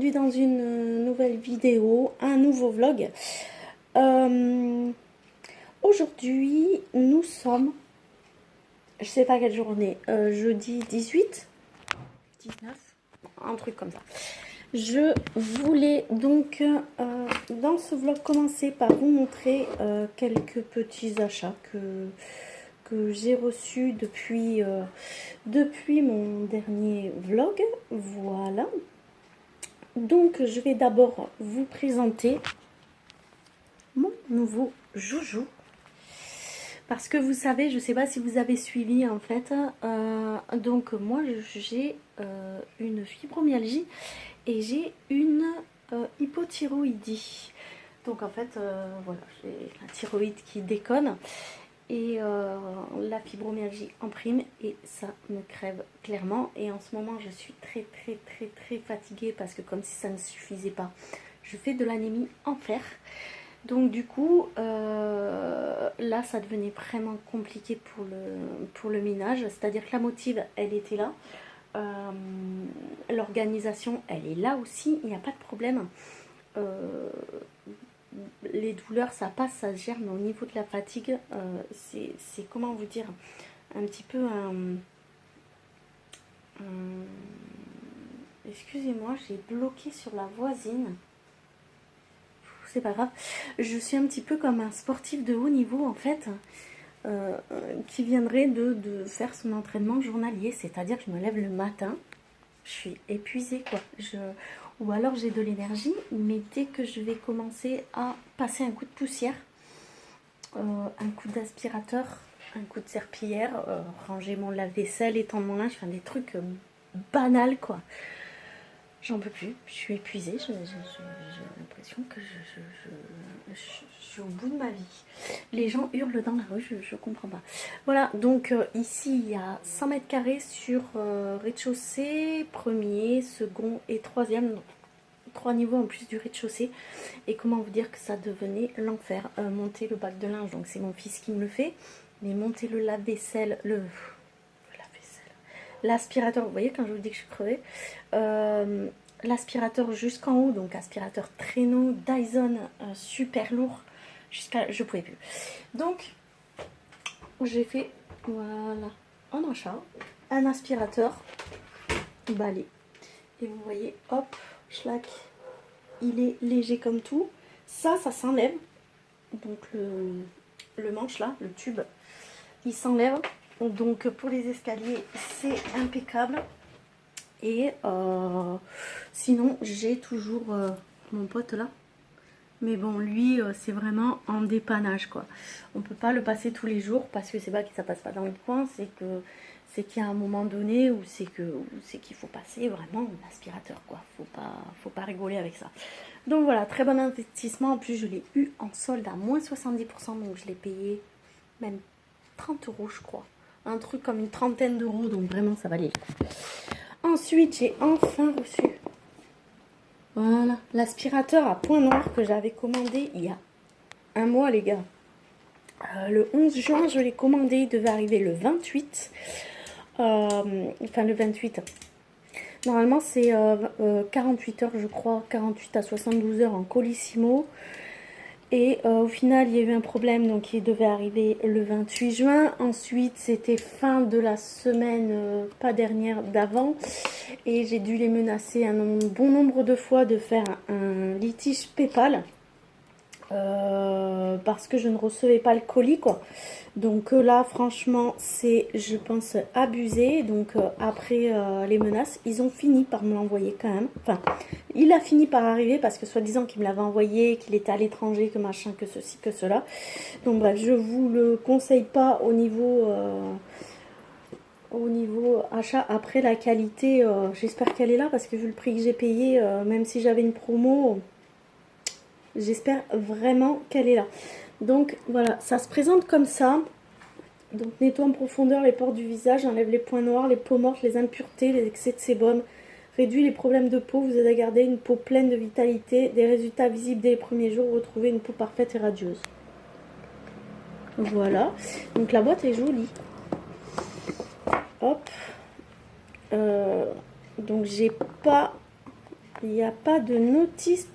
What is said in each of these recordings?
aujourd'hui dans une nouvelle vidéo, un nouveau vlog. Aujourd'hui, nous sommes, je sais pas quelle journée, jeudi 18, 19, un truc comme ça. Je voulais donc dans ce vlog commencer par vous montrer quelques petits achats que j'ai reçus depuis mon dernier vlog. Voilà. Donc je vais d'abord vous présenter mon nouveau joujou. Parce que vous savez, je ne sais pas si vous avez suivi en fait. Donc moi j'ai une fibromyalgie et j'ai une hypothyroïdie. Donc en fait, voilà, j'ai la thyroïde qui déconne et la fibromyalgie en prime et ça me crève clairement. Et en ce moment, je suis très fatiguée parce que comme si ça ne suffisait pas, je fais de l'anémie en fer. Donc du coup, là, ça devenait vraiment compliqué pour le ménage. C'est-à-dire que la motive, elle était là. L'organisation, elle est là aussi. Il n'y a pas de problème. Les douleurs, ça passe, ça se gère. Mais au niveau de la fatigue, c'est comment vous dire, un petit peu excusez-moi, j'ai bloqué sur la voisine. C'est pas grave, je suis un petit peu comme un sportif de haut niveau en fait, qui viendrait de faire son entraînement journalier, c'est-à-dire que je me lève le matin, je suis épuisée quoi, ou alors j'ai de l'énergie, mais dès que je vais commencer à passer un coup de poussière, un coup d'aspirateur, un coup de serpillière, ranger mon lave-vaisselle, étendre mon linge, enfin des trucs banals quoi. J'en peux plus, je suis épuisée, j'ai l'impression que je suis au bout de ma vie. Les gens hurlent dans la rue, je comprends pas. Voilà, donc ici il y a 100 mètres carrés sur rez-de-chaussée, premier, second et troisième, donc 3 niveaux en plus du rez-de-chaussée. Et comment vous dire que ça devenait l'enfer. Monter le bac de linge, donc c'est mon fils qui me le fait, mais monter le lave-vaisselle, l'aspirateur, vous voyez quand je vous dis que je suis crevée, l'aspirateur jusqu'en haut, donc aspirateur traîneau Dyson, super lourd, jusqu'à je pouvais plus. Donc j'ai fait voilà un achat, un aspirateur balai, et vous voyez, hop, schlack, il est léger comme tout. Ça s'enlève, donc le manche là, le tube, il s'enlève. Donc pour les escaliers, c'est impeccable. Et sinon, j'ai toujours mon pote là. Mais bon, lui, c'est vraiment en dépannage quoi. On peut pas le passer tous les jours parce que c'est pas que ça passe pas dans le coin, c'est qu'il y a un moment donné où c'est qu'il faut passer vraiment l'aspirateur quoi. Faut pas rigoler avec ça. Donc voilà, très bon investissement. En plus, je l'ai eu en solde à moins 70%, donc je l'ai payé même 30 € je crois. Un truc comme une trentaine d'euros, donc vraiment ça valait le coup. Ensuite, j'ai enfin reçu, voilà, l'aspirateur à point noir que j'avais commandé il y a un mois les gars. Le 11 juin, je l'ai commandé, il devait arriver le 28. Enfin le 28. Normalement c'est 48 heures je crois, 48 à 72 heures en colissimo. Et au final, il y a eu un problème, donc il devait arriver le 28 juin. Ensuite, c'était fin de la semaine, pas dernière, d'avant. Et j'ai dû les menacer un bon nombre de fois de faire un litige PayPal. Parce que je ne recevais pas le colis, quoi. Donc là, franchement, c'est, je pense, abusé. Donc après les menaces, ils ont fini par me l'envoyer quand même. Enfin, il a fini par arriver parce que soi-disant qu'il me l'avait envoyé, qu'il était à l'étranger, que machin, que ceci, que cela. Donc bref, je vous le conseille pas au niveau achat. Après la qualité, j'espère qu'elle est là parce que vu le prix que j'ai payé, même si j'avais une promo, j'espère vraiment qu'elle est là. Donc voilà, ça se présente comme ça. Donc nettoie en profondeur les pores du visage, enlève les points noirs, les peaux mortes, les impuretés, les excès de sébum, réduit les problèmes de peau, vous aide à garder une peau pleine de vitalité, des résultats visibles dès les premiers jours, retrouvez une peau parfaite et radieuse. Voilà, donc la boîte est jolie. Hop. Donc j'ai pas Il n'y a pas de notice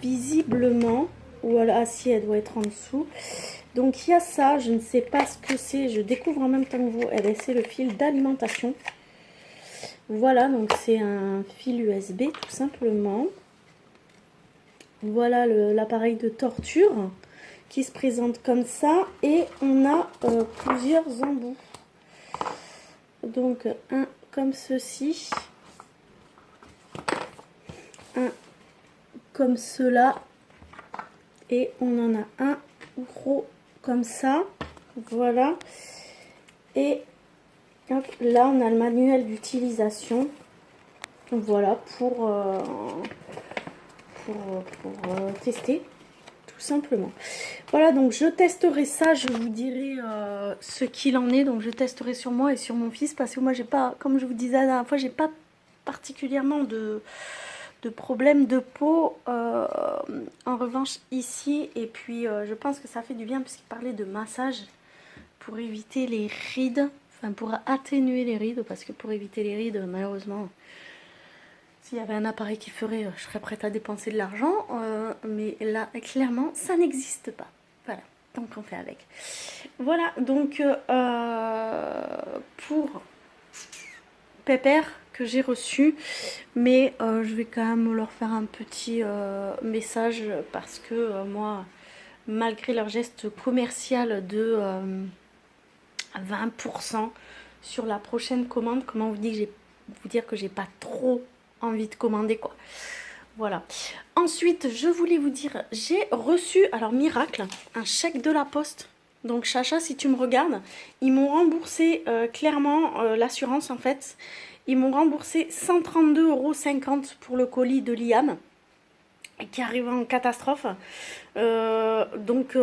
visiblement. Ou alors, ah si, elle doit être en dessous. Donc il y a ça, je ne sais pas ce que c'est. Je découvre en même temps que vous. Eh bien, c'est le fil d'alimentation. Voilà, donc c'est un fil USB tout simplement. Voilà l'appareil de torture qui se présente comme ça. Et on a plusieurs embouts. Donc un comme ceci. Un comme cela. Et on en a un gros comme ça. Voilà. Et hop, là, on a le manuel d'utilisation. Voilà, pour tester, tout simplement. Voilà, donc je testerai ça. Je vous dirai ce qu'il en est. Donc, je testerai sur moi et sur mon fils. Parce que moi, j'ai pas, comme je vous disais la dernière fois, j'ai pas particulièrement de problème de peau. En revanche, ici. Et puis, je pense que ça fait du bien puisqu'il parlait de massage pour éviter les rides. Enfin, pour atténuer les rides, parce que pour éviter les rides, malheureusement, s'il y avait un appareil qui ferait, je serais prête à dépenser de l'argent. Mais là, clairement, ça n'existe pas. Voilà, donc on fait avec. Voilà, donc pour Pépère que j'ai reçu. Mais je vais quand même leur faire un petit message parce que moi, malgré leur geste commercial de 20% sur la prochaine commande, comment vous dire que j'ai pas trop envie de commander quoi. Voilà. Ensuite, je voulais vous dire, j'ai reçu, alors miracle, un chèque de la poste. Donc Chacha, si tu me regardes, ils m'ont remboursé clairement l'assurance en fait. Ils m'ont remboursé 132,50 € pour le colis de Liam qui arrive en catastrophe. Donc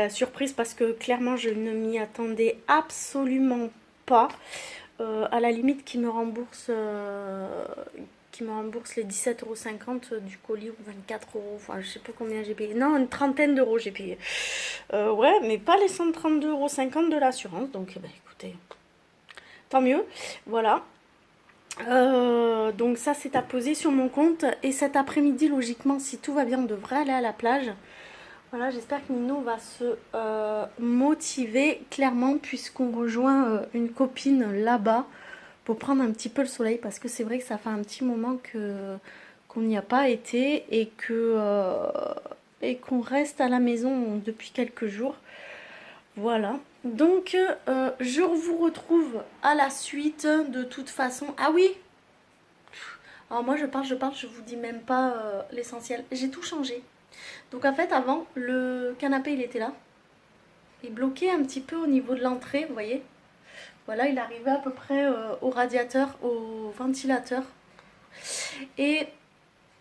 surprise parce que clairement je ne m'y attendais absolument pas. À la limite qui me rembourse les 17,50 € du colis ou 24 €, enfin je sais pas combien j'ai payé, non une trentaine d'euros j'ai payé, ouais mais pas les 132,50 € de l'assurance, donc écoutez, tant mieux, voilà. Donc ça c'est à poser sur mon compte et cet après-midi logiquement si tout va bien on devrait aller à la plage. Voilà, j'espère que Nino va se motiver clairement puisqu'on rejoint une copine là-bas pour prendre un petit peu le soleil parce que c'est vrai que ça fait un petit moment qu'on n'y a pas été et qu'on reste à la maison depuis quelques jours. Voilà, donc je vous retrouve à la suite de toute façon. Ah oui, alors moi je parle, je vous dis même pas l'essentiel. J'ai tout changé. Donc en fait avant le canapé il était là. Il bloquait un petit peu au niveau de l'entrée, vous voyez. Voilà, il arrivait à peu près au radiateur, au ventilateur. Et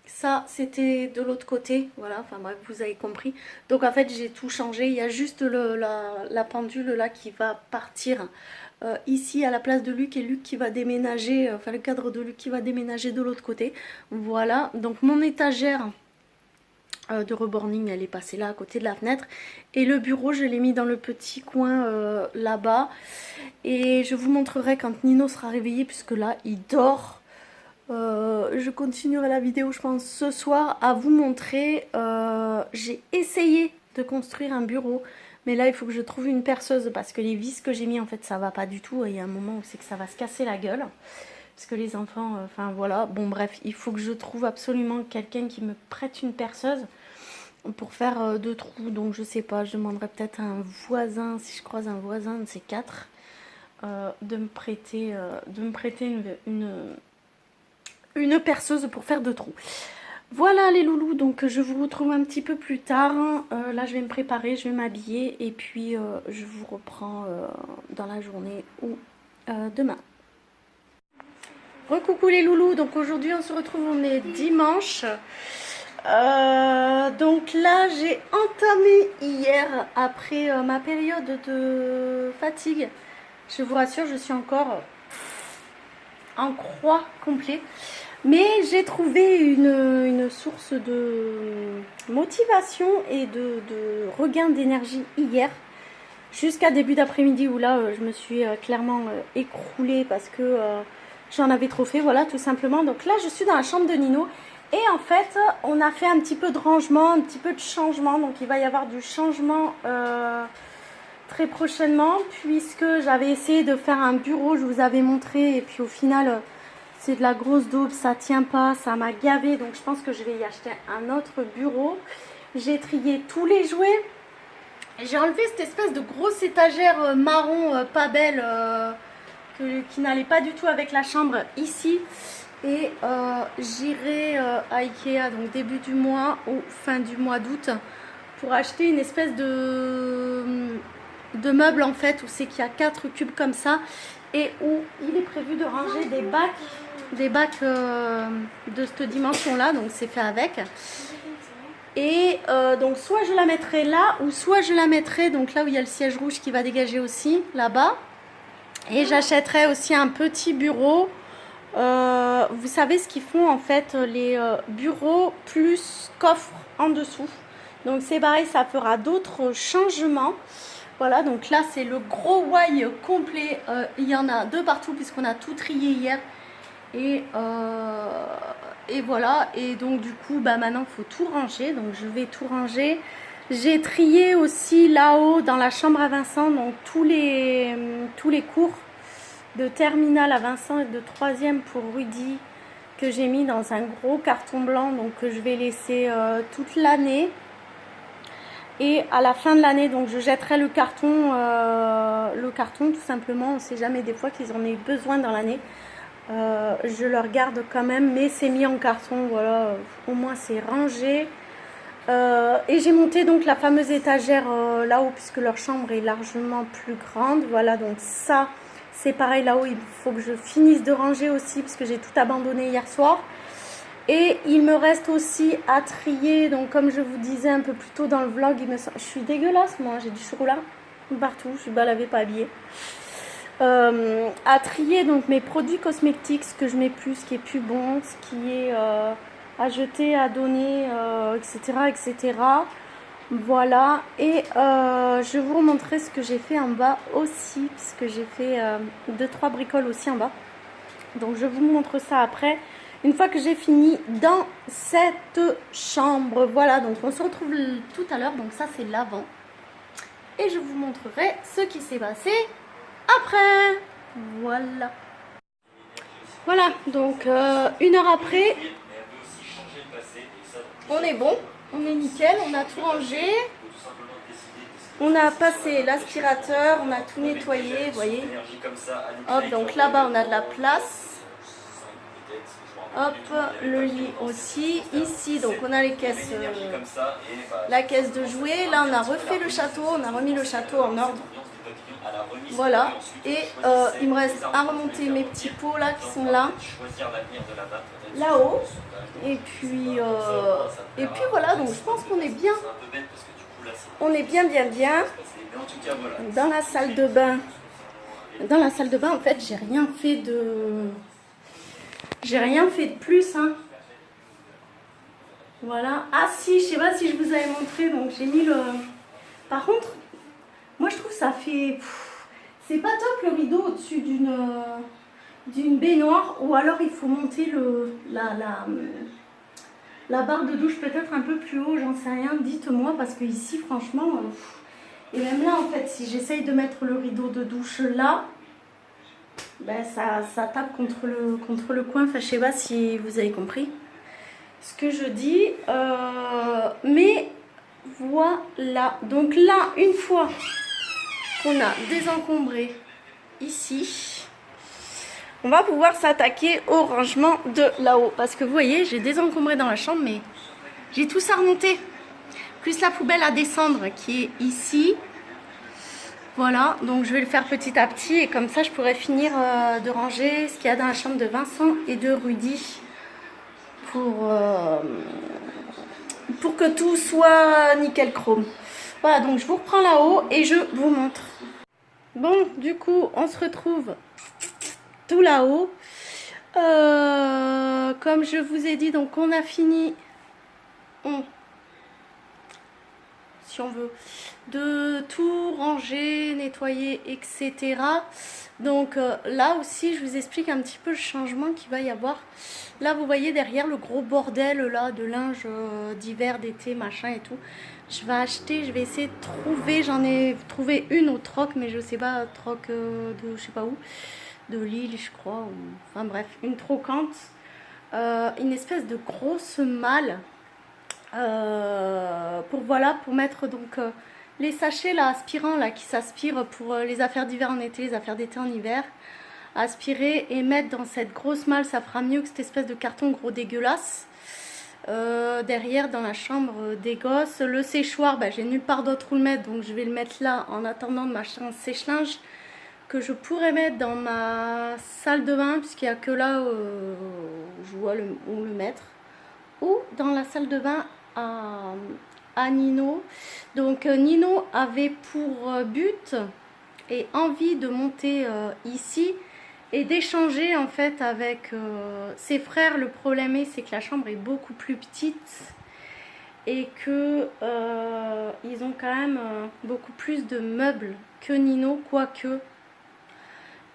ça c'était de l'autre côté, voilà, enfin bref vous avez compris. Donc en fait j'ai tout changé, il y a juste la pendule là qui va partir ici à la place de Luc et Luc qui va déménager, enfin le cadre de Luc qui va déménager de l'autre côté. Voilà, donc mon étagère de reborning elle est passée là à côté de la fenêtre et le bureau je l'ai mis dans le petit coin là-bas et je vous montrerai quand Nino sera réveillé puisque là il dort. Je continuerai la vidéo je pense ce soir à vous montrer. J'ai essayé de construire un bureau mais là il faut que je trouve une perceuse parce que les vis que j'ai mis en fait ça va pas du tout. Il y a un moment où c'est que ça va se casser la gueule parce que les enfants, enfin voilà, bon bref, il faut que je trouve absolument quelqu'un qui me prête une perceuse pour faire deux trous. Donc je sais pas, je demanderai peut-être à un voisin, si je croise un voisin de ces quatre, de me prêter une perceuse pour faire deux trous. Voilà les loulous, donc je vous retrouve un petit peu plus tard. Là je vais me préparer, je vais m'habiller et puis je vous reprends dans la journée ou demain. Recoucou les loulous, donc aujourd'hui on se retrouve, on est dimanche. Donc là j'ai entamé hier après ma période de fatigue. Je vous rassure, je suis encore en croix complet. Mais j'ai trouvé une source de motivation et de regain d'énergie hier. Jusqu'à début d'après-midi où là je me suis clairement écroulée parce que j'en avais trop fait, voilà tout simplement. Donc là je suis dans la chambre de Nino Et en fait, on a fait un petit peu de rangement, un petit peu de changement. Donc il va y avoir du changement très prochainement, puisque j'avais essayé de faire un bureau, je vous avais montré, et puis au final c'est de la grosse daube, ça tient pas, ça m'a gavé, donc je pense que je vais y acheter un autre bureau. J'ai trié tous les jouets, j'ai enlevé cette espèce de grosse étagère marron pas belle qui n'allait pas du tout avec la chambre ici, et j'irai à Ikea donc début du mois ou fin du mois d'août pour acheter une espèce de meuble en fait, où c'est qu'il y a 4 cubes comme ça et où il est prévu de ranger des bacs de cette dimension là, donc c'est fait avec. Et donc soit je la mettrai là, ou soit je la mettrai donc là où il y a le siège rouge qui va dégager aussi là-bas, et j'achèterai aussi un petit bureau. Vous savez ce qu'ils font en fait, les bureaux plus coffre en dessous, donc c'est pareil, ça fera d'autres changements. Voilà, donc là c'est le gros why complet, il y en a 2 partout puisqu'on a tout trié hier, et voilà, et donc du coup bah maintenant il faut tout ranger, donc je vais tout ranger. J'ai trié aussi là-haut dans la chambre à Vincent, donc tous les cours de terminale à Vincent et de 3e pour Rudy que j'ai mis dans un gros carton blanc, donc que je vais laisser toute l'année. Et à la fin de l'année, donc je jetterai le carton tout simplement. On ne sait jamais des fois qu'ils en aient besoin dans l'année. Je le garde quand même, mais c'est mis en carton. Voilà, au moins c'est rangé. Et j'ai monté donc la fameuse étagère là-haut, puisque leur chambre est largement plus grande. Voilà, donc ça c'est pareil là-haut. Il faut que je finisse de ranger aussi, parce que j'ai tout abandonné hier soir. Et il me reste aussi à trier, donc comme je vous disais un peu plus tôt dans le vlog, je suis dégueulasse moi, j'ai du chocolat partout, je suis pas lavée, pas habillée. À trier donc mes produits cosmétiques, ce que je mets plus, ce qui est plus bon, ce qui est à jeter, à donner, etc. Voilà, et je vous remontrerai ce que j'ai fait en bas aussi, puisque j'ai fait 2-3 bricoles aussi en bas. Donc je vous montre ça après, une fois que j'ai fini dans cette chambre. Voilà, donc on se retrouve tout à l'heure, donc ça c'est l'avant. Et je vous montrerai ce qui s'est passé après. Voilà. Voilà, donc 1 heure après, on est bon, on est nickel, on a tout rangé. On a passé l'aspirateur, on a tout nettoyé, vous voyez. Hop, donc là-bas on a de la place. Hop, le lit aussi. Ici, donc on a les caisses, la caisse de jouets. Là, on a refait le château, on a remis le château en ordre. Voilà. Et il me reste à remonter mes petits pots là qui sont là, là-haut. Et puis voilà. Donc je pense qu'on est bien. On est bien. Dans la salle de bain. Dans la salle de bain, en fait, j'ai rien fait de plus, hein. Voilà. Ah si, je sais pas si je vous avais montré, donc j'ai mis le... Par contre, moi je trouve ça fait... C'est pas top le rideau au-dessus d'une baignoire, ou alors il faut monter la barre de douche peut-être un peu plus haut, j'en sais rien, dites-moi, parce que ici franchement... Et même là en fait, si j'essaye de mettre le rideau de douche là, ben ça tape contre le coin. Enfin, je sais pas si vous avez compris ce que je dis, mais voilà. Donc là, une fois qu'on a désencombré ici, on va pouvoir s'attaquer au rangement de là-haut, parce que vous voyez, j'ai désencombré dans la chambre, mais j'ai tout ça remonté, plus la poubelle à descendre qui est ici. Voilà, donc je vais le faire petit à petit, et comme ça je pourrais finir de ranger ce qu'il y a dans la chambre de Vincent et de Rudy pour que tout soit nickel chrome. Voilà, donc je vous reprends là-haut et je vous montre. Bon, du coup, on se retrouve tout là-haut. Comme je vous ai dit, donc on a fini. si on veut, de tout ranger, nettoyer, etc. Donc là aussi, je vous explique un petit peu le changement qu'il va y avoir. Là, vous voyez derrière le gros bordel là de linge d'hiver, d'été, machin et tout. Je vais acheter, je vais essayer de trouver, j'en ai trouvé une au troc, mais je sais pas, troc de je sais pas où, de Lille, je crois, ou, enfin bref, une trocante, une espèce de grosse malle. Pour voilà, pour mettre donc les sachets là aspirants là qui s'aspirent pour les affaires d'hiver en été, les affaires d'été en hiver, aspirer et mettre dans cette grosse malle, ça fera mieux que cette espèce de carton gros dégueulasse. Derrière dans la chambre des gosses, le séchoir, bah, j'ai nulle part d'autre où le mettre, donc je vais le mettre là en attendant de m'acheter un sèche-linge que je pourrais mettre dans ma salle de bain puisqu'il n'y a que là où je vois où le mettre, ou dans la salle de bain à Nino. Donc Nino avait pour but et envie de monter ici et d'échanger en fait avec ses frères. Le problème c'est que la chambre est beaucoup plus petite et que ils ont quand même beaucoup plus de meubles que Nino, quoique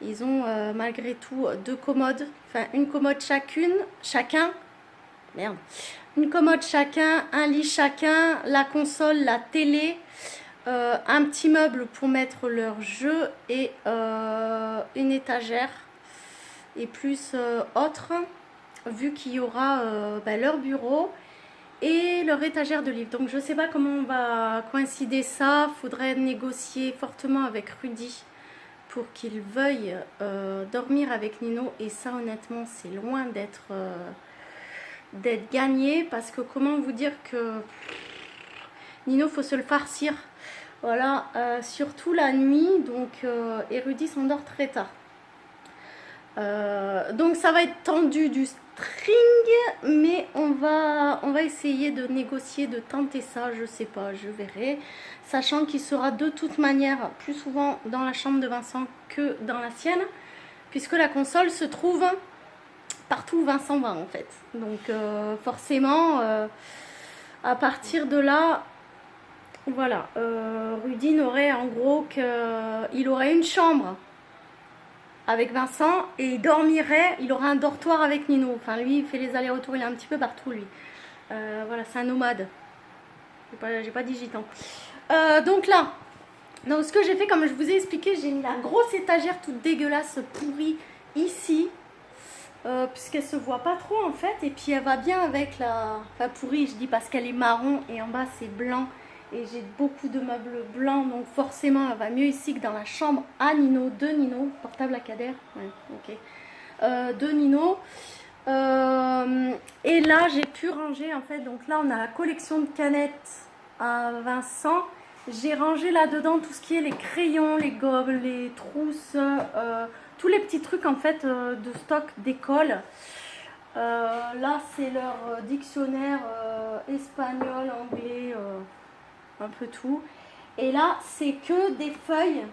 ils ont malgré tout 2 commodes, enfin une commode chacun, merde, une commode chacun, un lit chacun, la console, la télé, un petit meuble pour mettre leurs jeux et une étagère et plus autre, vu qu'il y aura leur bureau et leur étagère de livres. Donc je sais pas comment on va coïncider ça, faudrait négocier fortement avec Rudy pour qu'il veuille dormir avec Nino, et ça honnêtement c'est loin d'être gagné, parce que comment vous dire que Nino faut se le farcir, voilà, surtout la nuit, donc et Rudy s'endort très tard, donc ça va être tendu du string, mais on va essayer de négocier, de tenter ça, je sais pas, je verrai, sachant qu'il sera de toute manière plus souvent dans la chambre de Vincent que dans la sienne, puisque la console se trouve partout où Vincent va en fait. Donc forcément, à partir de là, voilà, Rudy n'aurait en gros qu'il aurait une chambre avec Vincent et il dormirait, il aurait un dortoir avec Nino. Enfin lui il fait les allers-retours, il est un petit peu partout lui. Voilà, c'est un nomade. J'ai pas dit gitan. Donc là, donc ce que j'ai fait, comme je vous ai expliqué, j'ai mis la grosse étagère toute dégueulasse pourrie ici. Puisqu'elle se voit pas trop en fait, et puis elle va bien avec la... Enfin pourrie je dis parce qu'elle est marron et en bas c'est blanc, et j'ai beaucoup de meubles blancs, donc forcément elle va mieux ici que dans la chambre à Nino, de Nino, portable à Kader, ouais, ok, de Nino. Et là j'ai pu ranger en fait, donc là on a la collection de canettes à Vincent. J'ai rangé là-dedans tout ce qui est les crayons, les gommes, les trousses, tous les petits trucs en fait de stock d'école. Là c'est leur dictionnaire espagnol, anglais, un peu tout. Et là c'est que des feuilles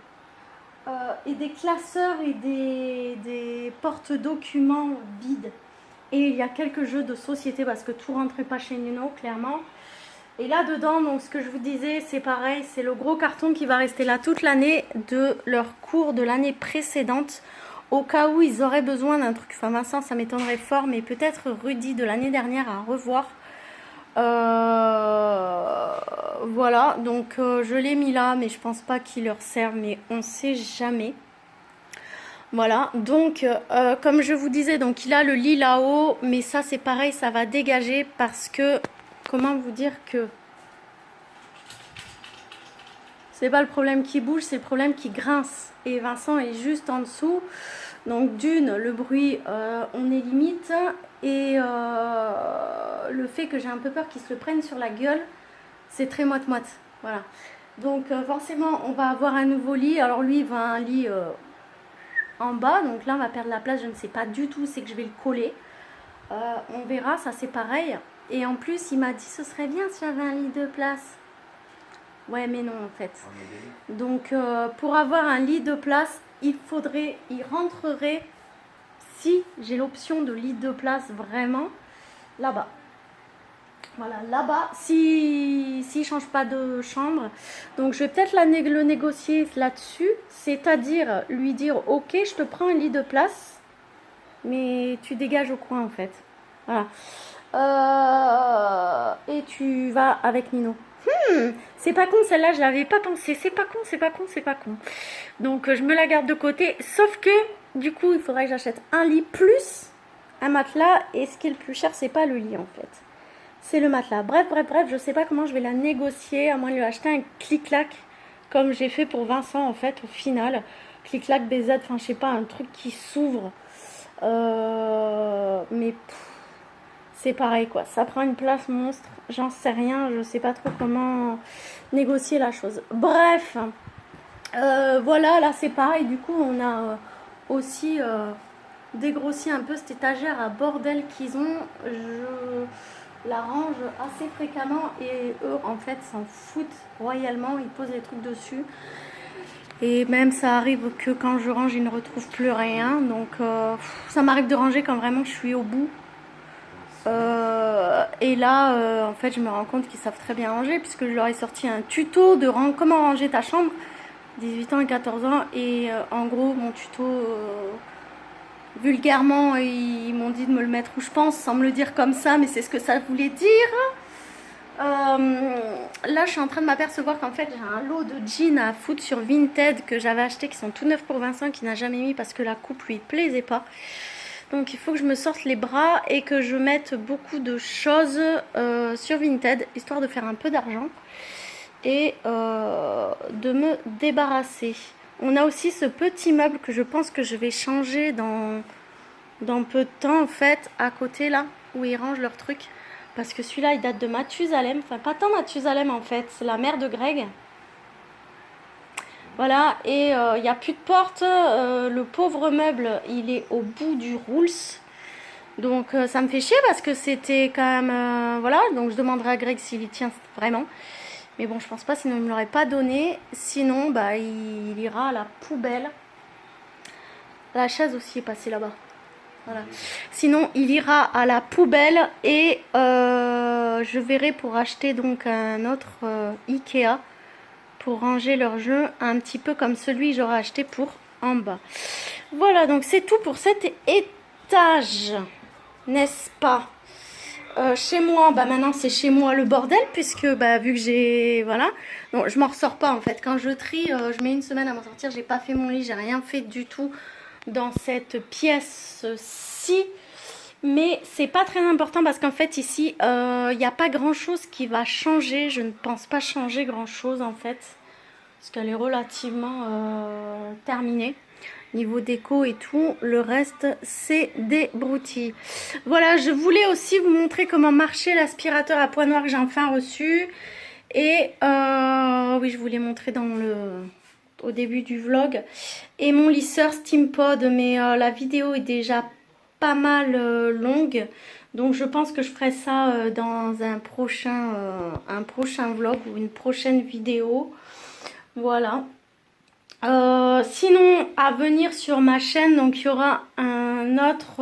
et des classeurs et des porte-documents vides. Et il y a quelques jeux de société parce que tout rentrait pas chez Nino clairement. Et là dedans, donc ce que je vous disais, c'est pareil, c'est le gros carton qui va rester là toute l'année de leur cours de l'année précédente, au cas où ils auraient besoin d'un truc. Enfin Vincent, ça m'étonnerait fort, mais peut-être Rudy de l'année dernière à revoir. Voilà, donc je l'ai mis là, mais je pense pas qu'il leur serve, mais on sait jamais. Voilà, donc comme je vous disais, donc il a le lit là-haut, mais ça c'est pareil, ça va dégager parce que... Comment vous dire que c'est pas le problème qui bouge, c'est le problème qui grince. Et Vincent est juste en dessous. Donc d'une, le bruit, on est limite. Et le fait que j'ai un peu peur qu'il se le prenne sur la gueule, c'est très moite-moite. Voilà. Donc forcément, on va avoir un nouveau lit. Alors lui, il va à un lit en bas. Donc là, on va perdre la place. Je ne sais pas du tout, c'est que je vais le coller. On verra, ça c'est pareil. Et en plus, il m'a dit ce serait bien si j'avais un lit de place. Ouais, mais non en fait. Donc, pour avoir un lit de place, il rentrerait, si j'ai l'option de lit de place vraiment, là-bas. Voilà, là-bas, s'il ne change pas de chambre, donc je vais peut-être le négocier là-dessus, c'est-à-dire lui dire, ok, je te prends un lit de place, mais tu dégages au coin en fait. Voilà. Et tu vas avec Nino. C'est pas con, celle-là, je l'avais pas pensé. C'est pas con, c'est pas con, c'est pas con. Donc je me la garde de côté, sauf que du coup, il faudrait que j'achète un lit plus un matelas, et ce qui est le plus cher, c'est pas le lit en fait. C'est le matelas. Bref, je sais pas comment je vais la négocier, à moins de lui acheter un clic-clac, comme j'ai fait pour Vincent en fait, au final. Clic-clac BZ, enfin je sais pas, un truc qui s'ouvre. Mais c'est pareil quoi, ça prend une place monstre, j'en sais rien, je sais pas trop comment négocier la chose. Bref, voilà, là c'est pareil, du coup on a aussi dégrossi un peu cette étagère à bordel qu'ils ont. Je la range assez fréquemment et eux en fait s'en foutent royalement, ils posent les trucs dessus. Et même ça arrive que quand je range, ils ne retrouvent plus rien. Donc ça m'arrive de ranger quand vraiment je suis au bout. Et là, en fait, je me rends compte qu'ils savent très bien ranger, puisque je leur ai sorti un tuto de comment ranger ta chambre, 18 ans et 14 ans. Et en gros, mon tuto, vulgairement, ils m'ont dit de me le mettre où je pense, sans me le dire comme ça, mais c'est ce que ça voulait dire. Là, je suis en train de m'apercevoir qu'en fait, j'ai un lot de jeans à foutre sur Vinted que j'avais acheté, qui sont tout neufs pour Vincent, qui n'a jamais mis parce que la coupe lui plaisait pas. Donc il faut que je me sorte les bras et que je mette beaucoup de choses sur Vinted, histoire de faire un peu d'argent et de me débarrasser. On a aussi ce petit meuble que je pense que je vais changer dans peu de temps en fait, à côté là, où ils rangent leurs trucs. Parce que celui-là, il date de Mathusalem. Enfin, pas tant Mathusalem en fait, c'est la mère de Greg. Voilà, et il n'y a plus de porte. Le pauvre meuble, il est au bout du rouls. Donc ça me fait chier parce que c'était quand même... voilà, donc je demanderai à Greg s'il y tient vraiment. Mais bon, je pense pas, sinon il me l'aurait pas donné. Sinon, bah, il ira à la poubelle. La chaise aussi est passée là-bas. Voilà. Sinon, il ira à la poubelle et je verrai pour acheter donc un autre Ikea pour ranger leurs jeux, un petit peu comme celui que j'aurais acheté pour en bas. Voilà, donc c'est tout pour cet étage, n'est-ce pas? Chez moi, bah maintenant c'est chez moi le bordel, puisque bah, vu que j'ai... Voilà, donc je m'en ressors pas en fait. Quand je trie, je mets une semaine à m'en sortir, j'ai pas fait mon lit, j'ai rien fait du tout dans cette pièce-ci. Mais c'est pas très important parce qu'en fait ici, il n'y a pas grand-chose qui va changer. Je ne pense pas changer grand-chose en fait. Parce qu'elle est relativement terminée. Niveau déco et tout, le reste c'est des broutilles. Voilà, je voulais aussi vous montrer comment marchait l'aspirateur à poids noir que j'ai enfin reçu. Et oui, je vous l'ai montré au début du vlog. Et mon lisseur Steampod, mais la vidéo est déjà pas mal longue. Donc je pense que je ferai ça dans un prochain vlog ou une prochaine vidéo. Voilà. Sinon, à venir sur ma chaîne, donc il y aura une autre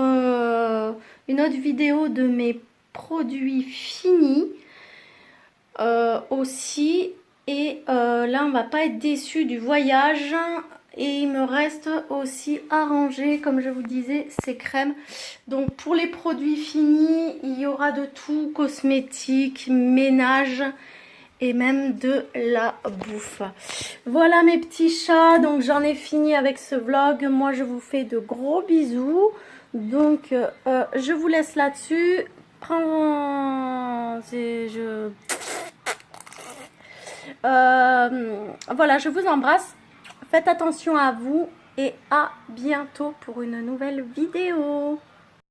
vidéo de mes produits finis aussi. Et là, on va pas être déçu du voyage. Et il me reste aussi à ranger, comme je vous disais, ces crèmes. Donc pour les produits finis, il y aura de tout, cosmétiques, ménage et même de la bouffe. Voilà mes petits chats, donc j'en ai fini avec ce vlog. Moi je vous fais de gros bisous. Donc je vous laisse là-dessus. Voilà, je vous embrasse. Faites attention à vous et à bientôt pour une nouvelle vidéo.